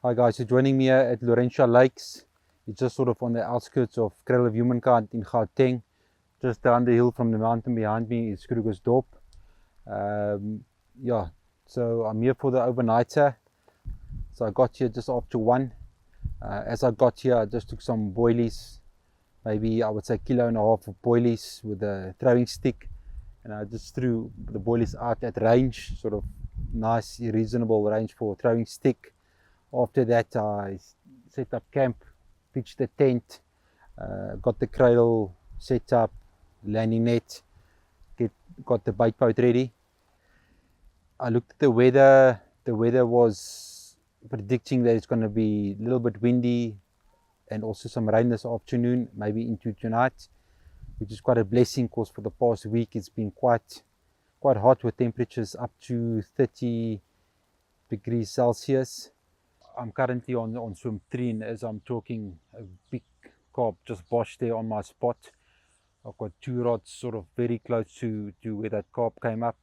Hi guys, you're joining me here at Laurentia Lakes. It's just sort of on the outskirts of Cradle of Humankind in Gauteng. Just down the hill from the mountain behind me is Krugersdorp. Yeah, so I'm here for the overnighter. So I got here just after 1. As I got here, I just took some boilies, maybe I would say 1.5 kilos of boilies with a throwing stick, and I just threw the boilies out at range, sort of nice, reasonable range for throwing stick. After that, I set up camp, pitched the tent, got the cradle set up, landing net, got the bait boat ready. I looked at the weather. The weather was predicting that it's going to be a little bit windy and also some rain this afternoon, maybe into tonight, which is quite a blessing because for the past week it's been quite hot with temperatures up to 30 degrees Celsius. I'm currently on swim 3, and as I'm talking, a big carp just boshed there on my spot. I've got 2 rods sort of very close to where that carp came up.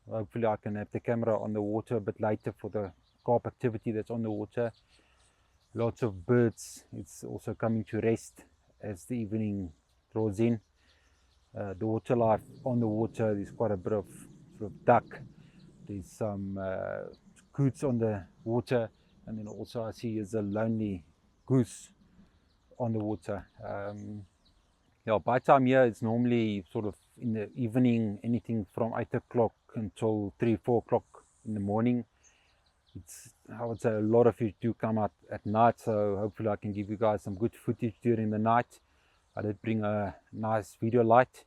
Hopefully I can have the camera on the water a bit later for the carp activity that's on the water. Lots of birds. It's also coming to rest as the evening draws in. The water life on the water, there's quite a bit of sort of duck. There's some coots on the water. And then also I see is a lonely goose on the water. Yeah, by time here it's normally sort of in the evening, anything from 8 o'clock until 3-4 o'clock in the morning. I would say a lot of you do come out at night, so hopefully I can give you guys some good footage during the night. I did bring a nice video light.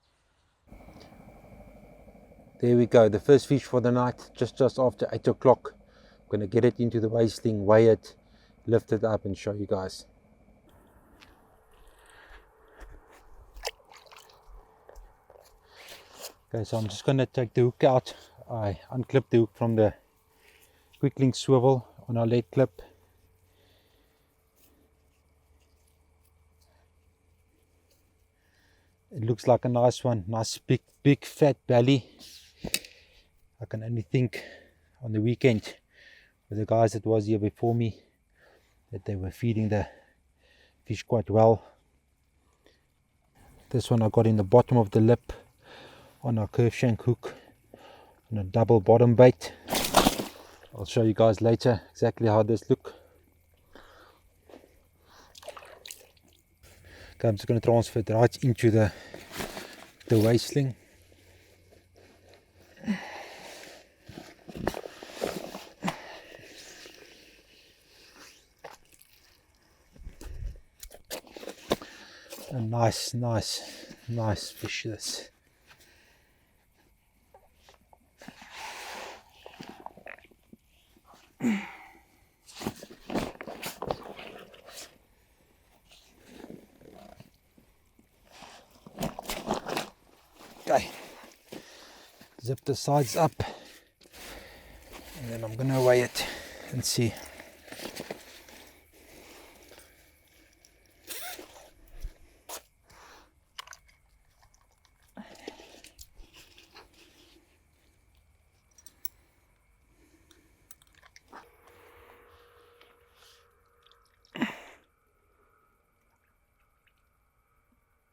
There we go, the first fish for the night, just after 8 o'clock. I'm going to get it into the weigh sling, weigh it, lift it up and show you guys. Okay, so I'm just going to take the hook out. I unclip the hook from the quick link swivel on our lead clip. It looks like a nice one, nice big fat belly. I can only think on the weekend with the guys that was here before me that they were feeding the fish quite well. This one I got in the bottom of the lip on our curve shank hook on a double bottom bait. I'll show you guys later exactly how this look. Okay, I'm just going to transfer it right into the weigh sling. A nice fish this. Okay, zip the sides up and then I'm gonna weigh it and see.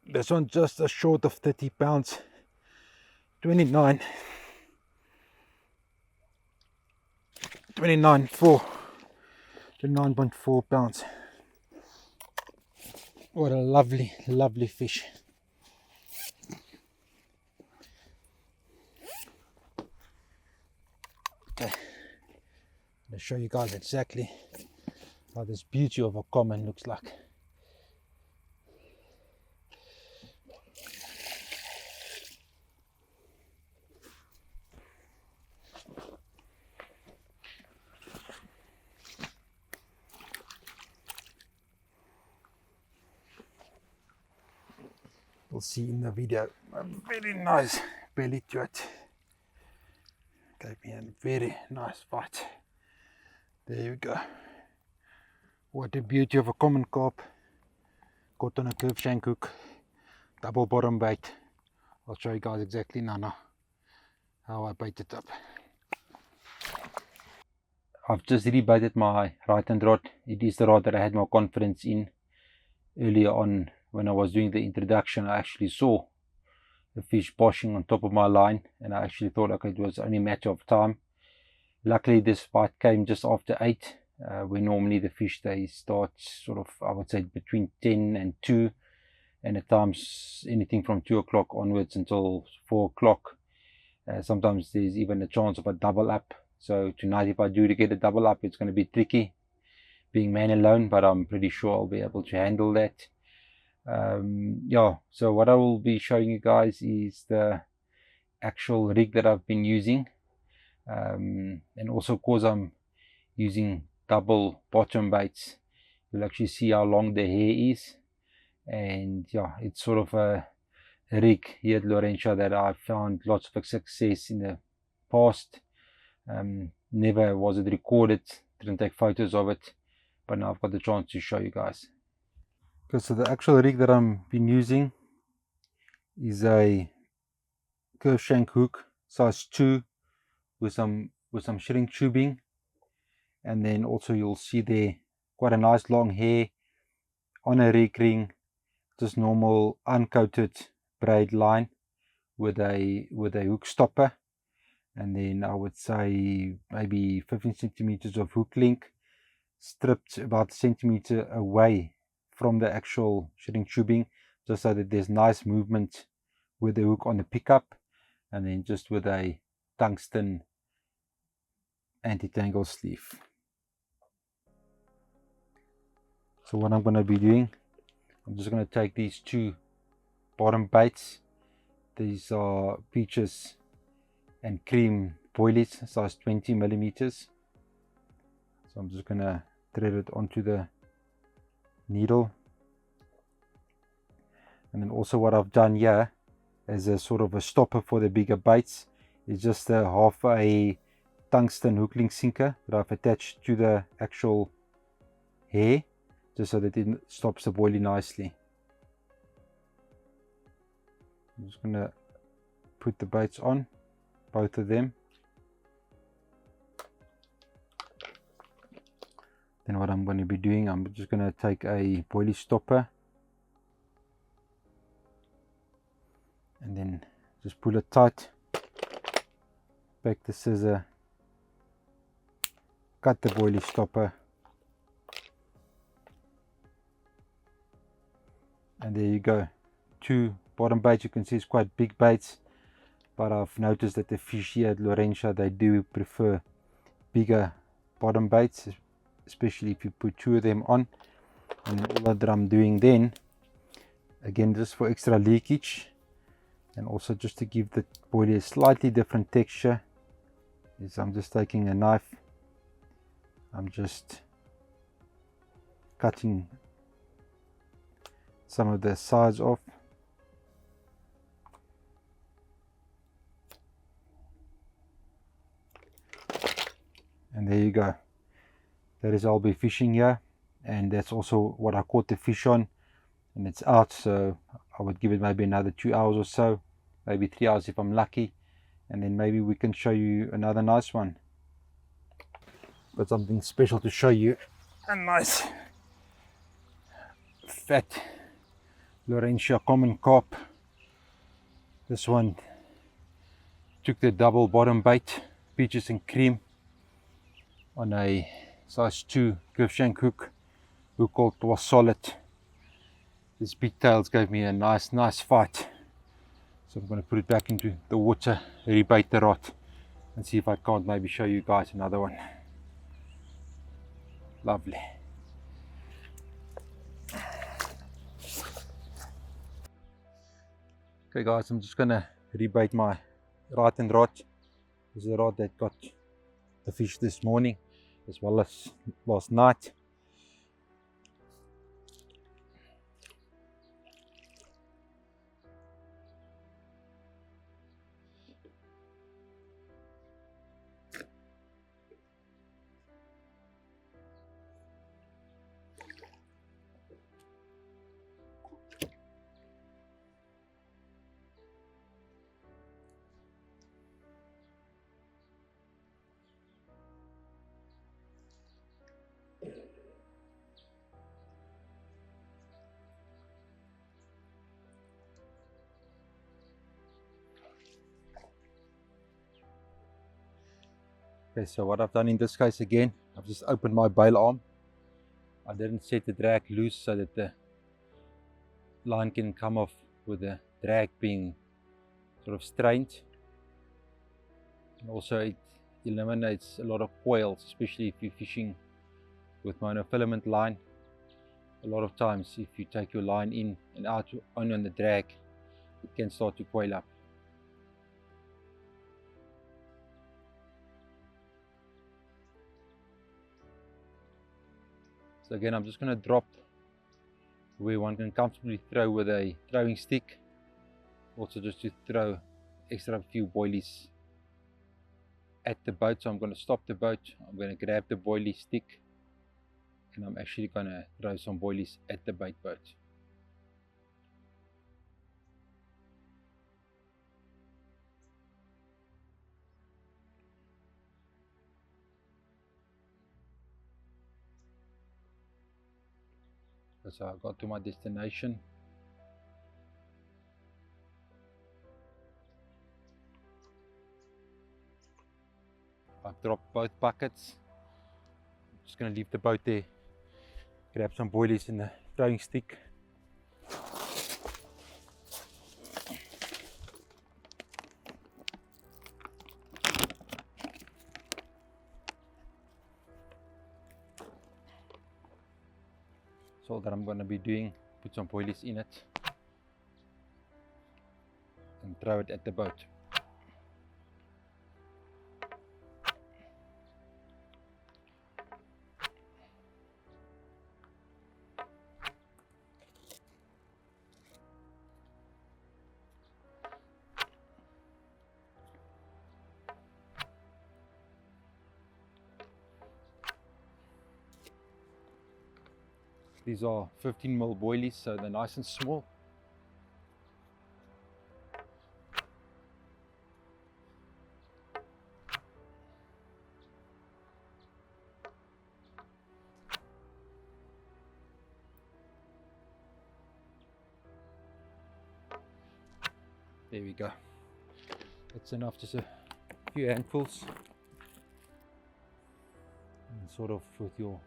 This one just a short of 30 pounds, 29.4 pounds. What a lovely fish. Okay, I'll show you guys exactly how this beauty of a common looks like. We'll see in the video a very nice belly to it. Gave me a very nice bite. There you go. What a beauty of a common carp. Caught on a curve shank hook, double bottom bait. I'll show you guys exactly now how I bait it up. I've just rebaited my right hand rod. It is the rod that I had more confidence in. Earlier on, when I was doing the introduction, I actually saw the fish boshing on top of my line, and I actually thought, okay, it was only a matter of time. Luckily, this bite came just after 8, where normally the fish, they start sort of, I would say, between 10 and 2, and at times anything from 2 o'clock onwards until 4 o'clock. Sometimes there's even a chance of a double up. So tonight, if I do to get a double up, it's going to be tricky being man alone, but I'm pretty sure I'll be able to handle that. Yeah, so what I will be showing you guys is the actual rig that I've been using, and also because I'm using double bottom baits, you'll actually see how long the hair is. And yeah, it's sort of a rig here at Laurentia that I've found lots of success in the past. Never was it recorded, didn't take photos of it, but now I've got the chance to show you guys. Okay, so the actual rig that I've been using is a curve shank hook, size 2, with some shrink tubing, and then also you'll see there quite a nice long hair on a rig ring, just normal uncoated braid line with a hook stopper, and then I would say maybe 15 centimeters of hook link, stripped about a centimeter away from the actual shrink tubing, just so that there's nice movement with the hook on the pickup, and then just with a tungsten anti-tangle sleeve. So what I'm going to be doing, I'm just going to take these 2 bottom baits. These are peaches and cream boilies, size 20 millimeters. So I'm just going to thread it onto the needle. And then also what I've done here as a sort of a stopper for the bigger baits is just a half a tungsten hook link sinker that I've attached to the actual hair, just so that it stops the boilie nicely. I'm just going to put the baits on, both of them. Then what I'm going to be doing, I'm just going to take a boilie stopper and then just pull it tight, back the scissor, cut the boilie stopper, and there you go. 2 bottom baits. You can see it's quite big baits, but I've noticed that the fish here at Laurentia, they do prefer bigger bottom baits, especially if you put 2 of them on. And all that I'm doing then, again just for extra leakage and also just to give the boilie a slightly different texture, is I'm just taking a knife, I'm just cutting some of the sides off, and there you go. That is, I'll be fishing here, and that's also what I caught the fish on, and it's out. So I would give it maybe another 2 hours or so, maybe 3 hours if I'm lucky, and then maybe we can show you another nice one. Got something special to show you, a nice fat Laurentia common carp. This one took the double bottom bait, peaches and cream, on a size 2 curve shank hook called was solid. These big tails gave me a nice fight, so I'm going to put it back into the water, rebait the rod, and see if I can't maybe show you guys another one. Lovely. Okay guys, I'm just going to rebait my right hand rod. This is the rod that got the fish this morning as well as last night. Okay, so what I've done in this case again, I've just opened my bail arm. I didn't set the drag loose so that the line can come off with the drag being sort of strained. And also it eliminates a lot of coils, especially if you're fishing with monofilament line. A lot of times if you take your line in and out only on the drag, it can start to coil up. So again, I'm just going to drop where one can comfortably throw with a throwing stick. Also just to throw extra few boilies at the boat. So I'm going to stop the boat, I'm going to grab the boilie stick, and I'm actually going to throw some boilies at the bait boat. So I got to my destination. I've dropped both buckets. I'm just going to leave the boat there, grab some boilies in the throwing stick. So all that I'm going to be doing, put some boilies in it and throw it at the boat. These are 15mm boilies, so they're nice and small. There we go. That's enough, just a few handfuls. And sort of with your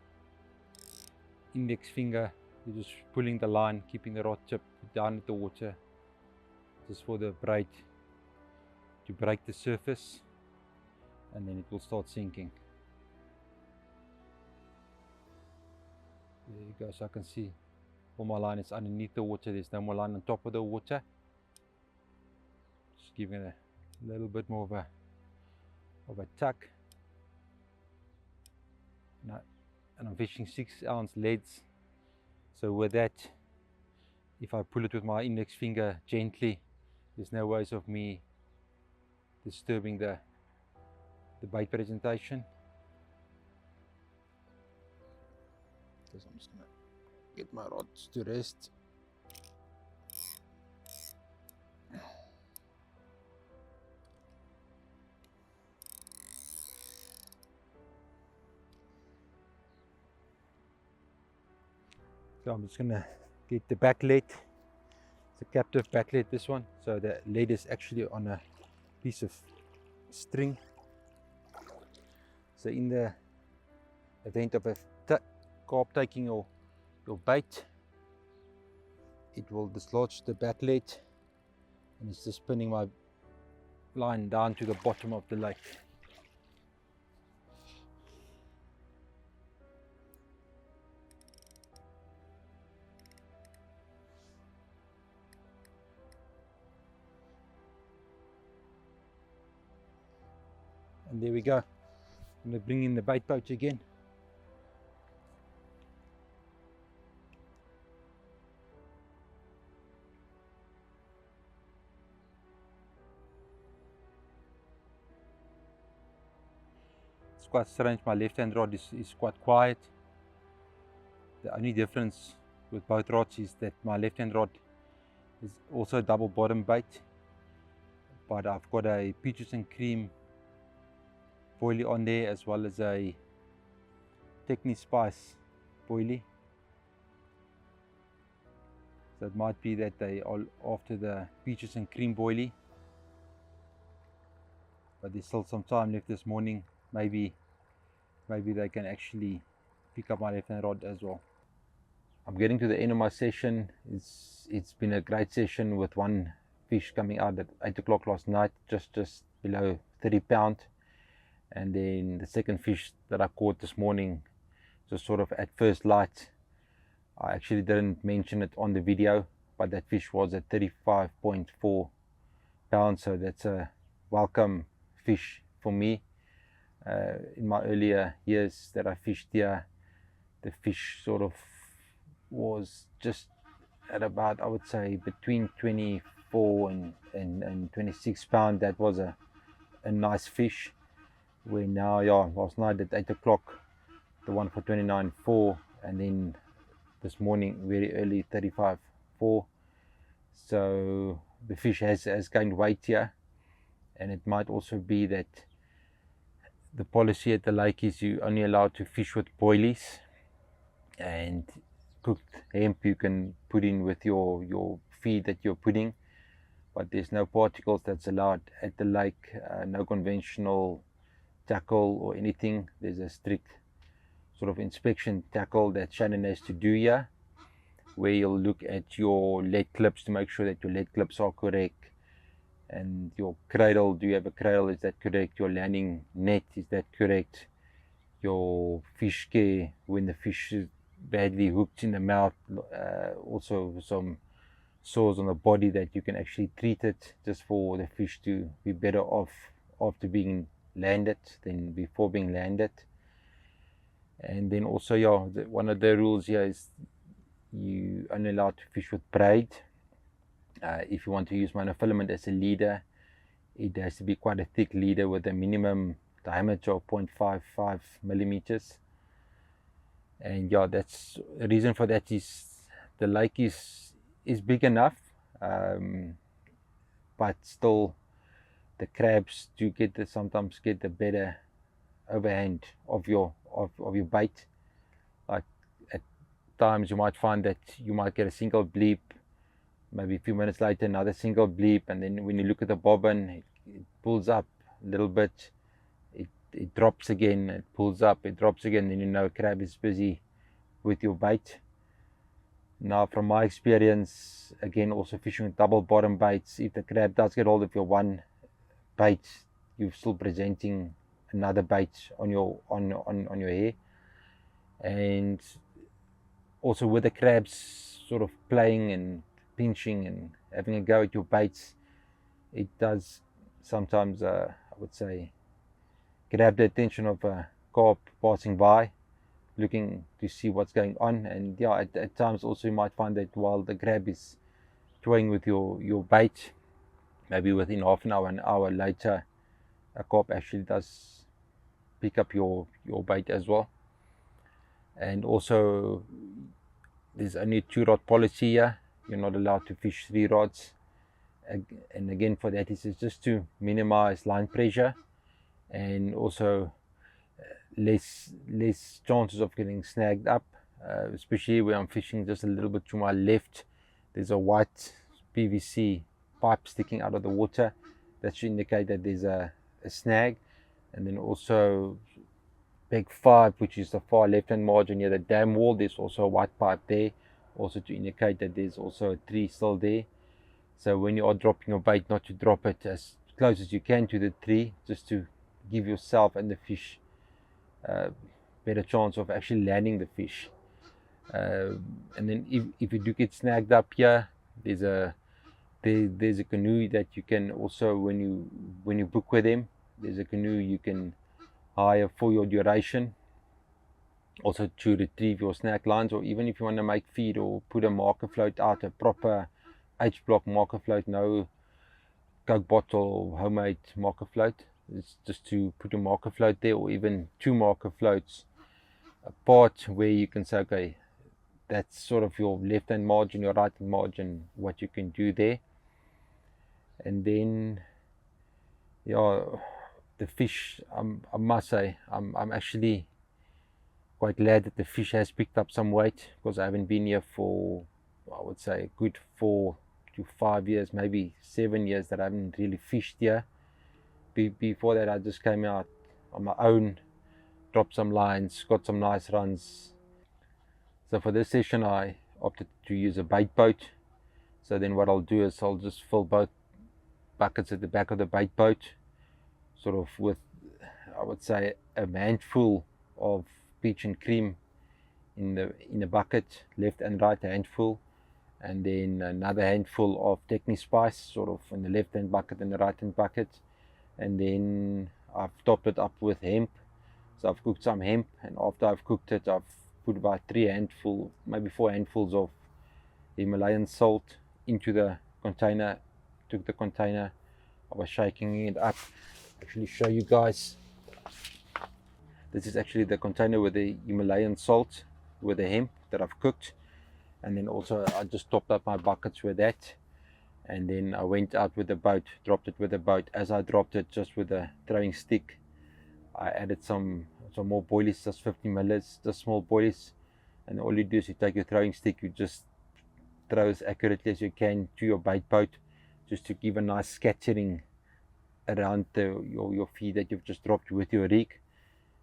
index finger, you're just pulling the line, keeping the rod tip down at the water, just for the braid to break the surface, and then it will start sinking. There you go. So I can see all my line is underneath the water, there's no more line on top of the water. Just giving it a little bit more of a tuck. And I'm fishing 6-ounce leads, so with that, if I pull it with my index finger gently, there's no ways of me disturbing the bait presentation. So I'm just going to get my rods to rest. So I'm just going to get the back lead. It's a captive back lead, this one. So the lead is actually on a piece of string. So in the event of a carp taking your bait, it will dislodge the back lead, and it's just spinning my line down to the bottom of the lake. And there we go. I'm going to bring in the bait boat again. It's quite strange, my left hand rod is quite quiet. The only difference with both rods is that my left hand rod is also double bottom bait, but I've got a peaches and cream boilie on there, as well as a Spice boilie. So it might be that they are after the peaches and cream boilie, but there's still some time left this morning maybe they can actually pick up my left-hand rod as well. I'm getting to the end of my session. It's been a great session with one fish coming out at 8 o'clock last night, just below 30 pound. And then the second fish that I caught this morning, just sort of at first light. I actually didn't mention it on the video, but that fish was at 35.4 pounds, so that's a welcome fish for me. In my earlier years that I fished here, the fish sort of was just at about, I would say, between 24 and 26 pound. That was a nice fish. Where now, yeah, last night at 8 o'clock, the one for 29.4, and then this morning very early 35.4. So the fish has gained weight here, and it might also be that the policy at the lake is you only allowed to fish with boilies, and cooked hemp you can put in with your feed that you're putting, but there's no particles that's allowed at the lake, no conventional tackle or anything. There's a strict sort of inspection tackle that Shannon has to do here, where you'll look at your lead clips to make sure that your lead clips are correct, and your cradle, do you have a cradle, is that correct? Your landing net, is that correct? Your fish care, when the fish is badly hooked in the mouth, also some sores on the body, that you can actually treat it just for the fish to be better off after being landed than before being landed. And then also, yeah, one of the rules here is you only allowed to fish with braid. If you want to use monofilament as a leader, it has to be quite a thick leader with a minimum diameter of 0.55 millimeters. And yeah, that's the reason for that is the lake is big enough, but still the crabs do sometimes get the better overhand of your bait. Like at times you might find that you might get a single bleep, maybe a few minutes later another single bleep, and then when you look at the bobbin, it pulls up a little bit, it drops again, it pulls up, it drops again, then you know crab is busy with your bait. Now from my experience, again also fishing with double bottom baits, if the crab does get hold of your one bait, you're still presenting another bait on your hair. And also with the crabs sort of playing and pinching and having a go at your baits, it does sometimes, I would say, grab the attention of a carp passing by, looking to see what's going on. And yeah, at times also you might find that while the crab is toying with your bait, maybe within half an hour later, a carp actually does pick up your bait as well. And also there's only a 2-rod policy here. You're not allowed to fish 3 rods, and again for that is just to minimize line pressure, and also less chances of getting snagged up, especially when I'm fishing just a little bit to my left. There's a white PVC pipe sticking out of the water that should indicate that there's a snag. And then also peg 5, which is the far left hand margin near the dam wall, there's also a white pipe there, also to indicate that there's also a tree still there. So when you are dropping your bait, not to drop it as close as you can to the tree, just to give yourself and the fish better chance of actually landing the fish. And then if you do get snagged up here, there's a canoe that you can also, when you book with them, there's a canoe you can hire for your duration, also to retrieve your snack lines, or even if you want to make feed or put a marker float out, a proper H-block marker float, no Coke bottle or homemade marker float. It's just to put a marker float there, or even 2 marker floats apart, where you can say, okay, that's sort of your left hand margin, your right hand margin, what you can do there. And then, yeah, the fish, I must say, I'm actually quite glad that the fish has picked up some weight, because I haven't been here for, I would say, a good 4 to 5 years, maybe 7 years that I haven't really fished here. Before that, I just came out on my own, dropped some lines, got some nice runs. So for this session I opted to use a bait boat. So then what I'll do is I'll just fill both buckets at the back of the bait boat, sort of with, I would say, a handful of peach and cream in the bucket, left and right handful, and then another handful of Techni Spice, sort of in the left hand bucket and the right hand bucket. And then I've topped it up with hemp. So I've cooked some hemp, and after I've cooked it, I've put about 3 handfuls, maybe 4 handfuls of Himalayan salt into the container. Took the container, I was shaking it up. Actually show you guys. This is actually the container with the Himalayan salt, with the hemp that I've cooked. And then also I just topped up my buckets with that. And then I went out with the boat, dropped it with the boat. As I dropped it, just with a throwing stick, I added some more boilies, just 50 milliliters, just small boilies. And all you do is you take your throwing stick, you just throw as accurately as you can to your bait boat, just to give a nice scattering around your feed that you've just dropped with your rig.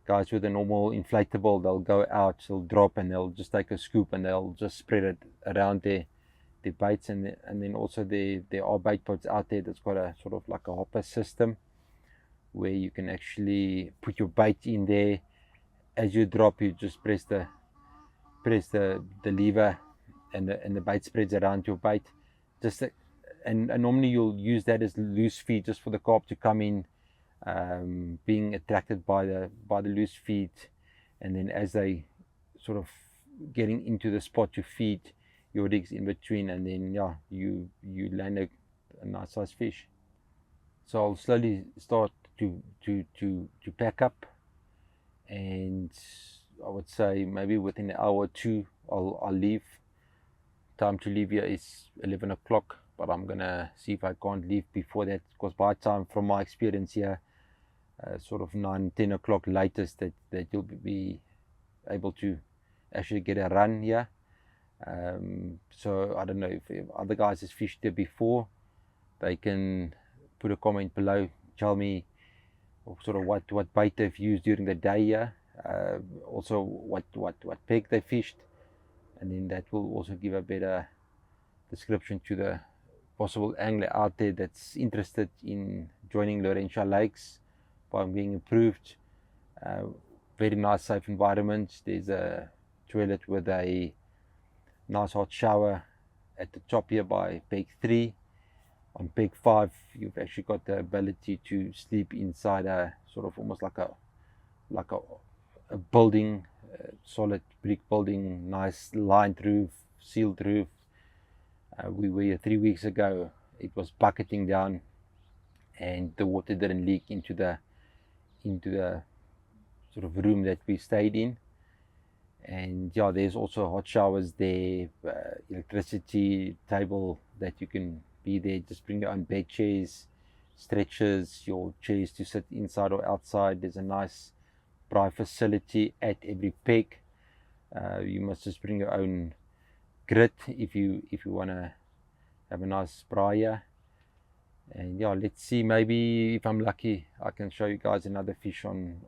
Guys with a normal inflatable, they'll go out, they'll drop, and they'll just take a scoop and they'll just spread it around their baits. And then also there are bait boats out there that's got a sort of like a hopper system where you can actually put your bait in there. As you drop, you just press the lever, and the bait spreads around your bait. And normally you'll use that as loose feed, just for the carp to come in, being attracted by the loose feed, and then as they sort of getting into the spot to feed, your rigs in between, and then yeah, you land a nice size fish. So I'll slowly start to pack up, and I would say maybe within an hour or two I'll leave. Time to leave here is 11 o'clock, but I'm gonna see if I can't leave before that, because by time, from my experience here, sort of 9-10 o'clock latest, that you'll be able to actually get a run here. So I don't know if other guys has fished there before. They can put a comment below, tell me sort of what bait they've used during the day here, also what peg they fished, and then that will also give a better description to the possible angler out there that's interested in joining Laurentia Lakes by being improved. Very nice, safe environment. There's a toilet with a nice hot shower at the top here by peg 3. On peg 5, you've actually got the ability to sleep inside a sort of almost like a building, solid brick building, nice lined roof, sealed roof. We were here 3 weeks ago. It was bucketing down, and the water didn't leak into the sort of room that we stayed in. And yeah, there's also hot showers there, electricity, table that you can be there. Just bring your own bed chairs, stretchers, your chairs to sit inside or outside. There's a nice braai facility at every peg. You must just bring your own grit if you want to have a nice braai. And yeah, let's see, maybe if I'm lucky I can show you guys another fish on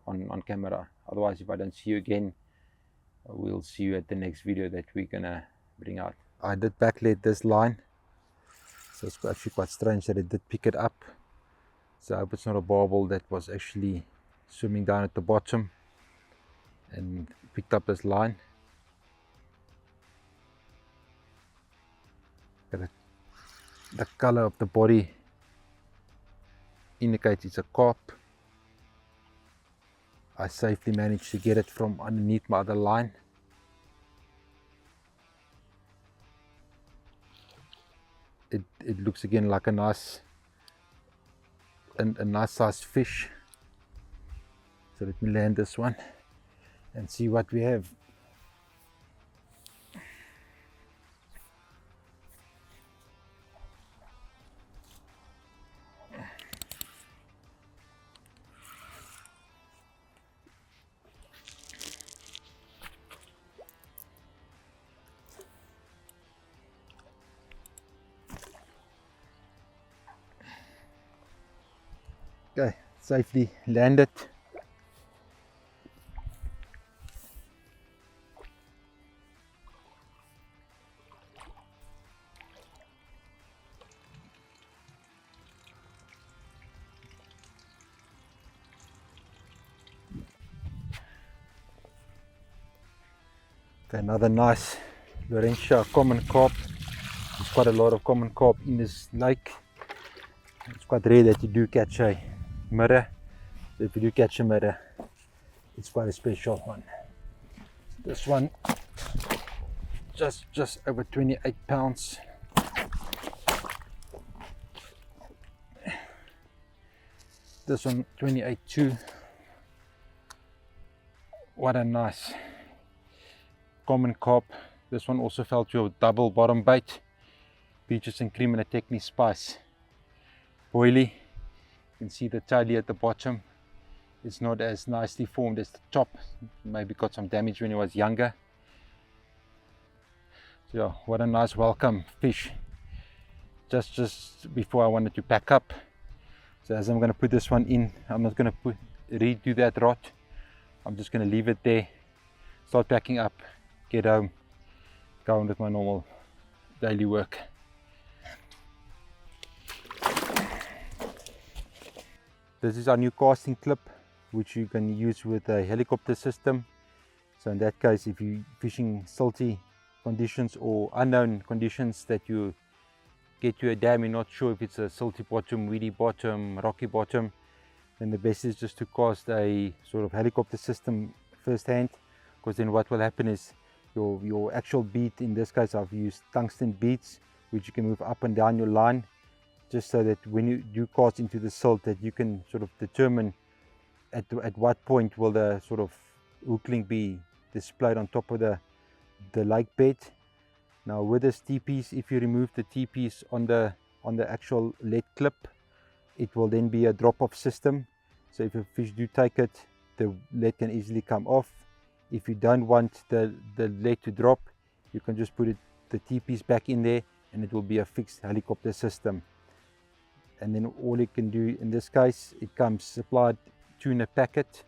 camera. Otherwise, if I don't see you again, we'll see you at the next video that we're gonna bring out. I did backlet this line, so it's actually quite strange that it did pick it up. So I hope it's not a barbel that was actually swimming down at the bottom and picked up this line. The color of the body indicates it's a carp. I safely managed to get it from underneath my other line. It looks again like a nice sized fish. So let me land this one and see what we have. Okay, safely landed. Okay, another nice Laurentia common carp. There's quite a lot of common carp in this lake. It's quite rare that you do catch a mirror. So if you do catch a mirror, it's quite a special one. This one just over 28 pounds. This one 28 too. What a nice common carp. This one also fell to a double bottom bait. Peaches and cream and a technique spice. Boilie. You can see the tail at the bottom. It's not as nicely formed as the top. Maybe got some damage when it was younger. So yeah, what a nice welcome fish. Just before I wanted to pack up. So as I'm going to put this one in, I'm not going to redo that rod. I'm just going to leave it there, start packing up, get home, go on with my normal daily work. This is our new casting clip, which you can use with a helicopter system. So in that case, if you're fishing salty conditions or unknown conditions that you get to a dam, you're not sure if it's a salty bottom, weedy bottom, rocky bottom, then the best is just to cast a sort of helicopter system first hand, because then what will happen is your actual bead, in this case I've used tungsten beads, which you can move up and down your line, just so that when you do cast into the silt, that you can sort of determine at what point will the sort of hook link be displayed on top of the lake bed. Now with this T-piece, if you remove the T-piece on the actual lead clip, it will then be a drop-off system. So if a fish do take it, the lead can easily come off. If you don't want the lead to drop, you can just put the T-piece back in there, and it will be a fixed helicopter system. And then all you can do in this case, it comes supplied tuna packet.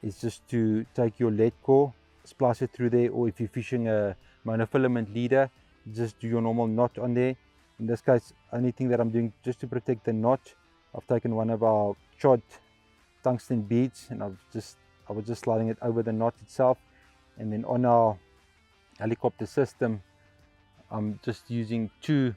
It's just to take your lead core, splice it through there, or if you're fishing a monofilament leader, just do your normal knot on there. In this case, only thing that I'm doing just to protect the knot, I've taken one of our chod tungsten beads, and I was just sliding it over the knot itself. And then on our helicopter system, I'm just using 2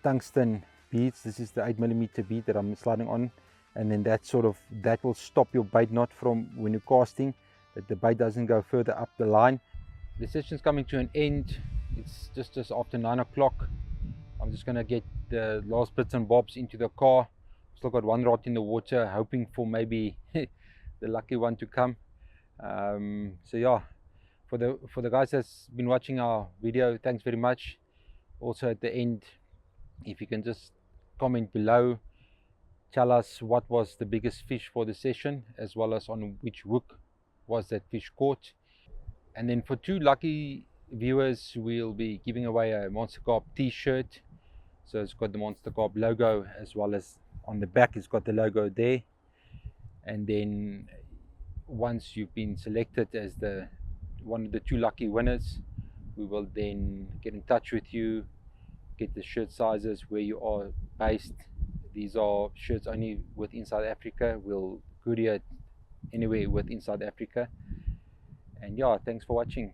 tungsten beads. This is the 8mm bead that I'm sliding on, and then that will stop your bait knot from, when you're casting, that the bait doesn't go further up the line. The session's coming to an end. It's just after 9 o'clock. I'm just gonna get the last bits and bobs into the car. Still got one rod in the water, hoping for maybe the lucky one to come. So yeah, for the guys that's been watching our video, thanks very much. Also at the end, if you can just comment below, tell us what was the biggest fish for the session, as well as on which hook was that fish caught. And then for 2 lucky viewers, we'll be giving away a Monster Carp t-shirt. So it's got the Monster Carp logo, as well as on the back it's got the logo there. And then once you've been selected as one of the 2 lucky winners, we will then get in touch with you, get the shirt sizes, where you are based. These are shirts only within South Africa. We'll courier it anywhere within South Africa. And yeah, thanks for watching.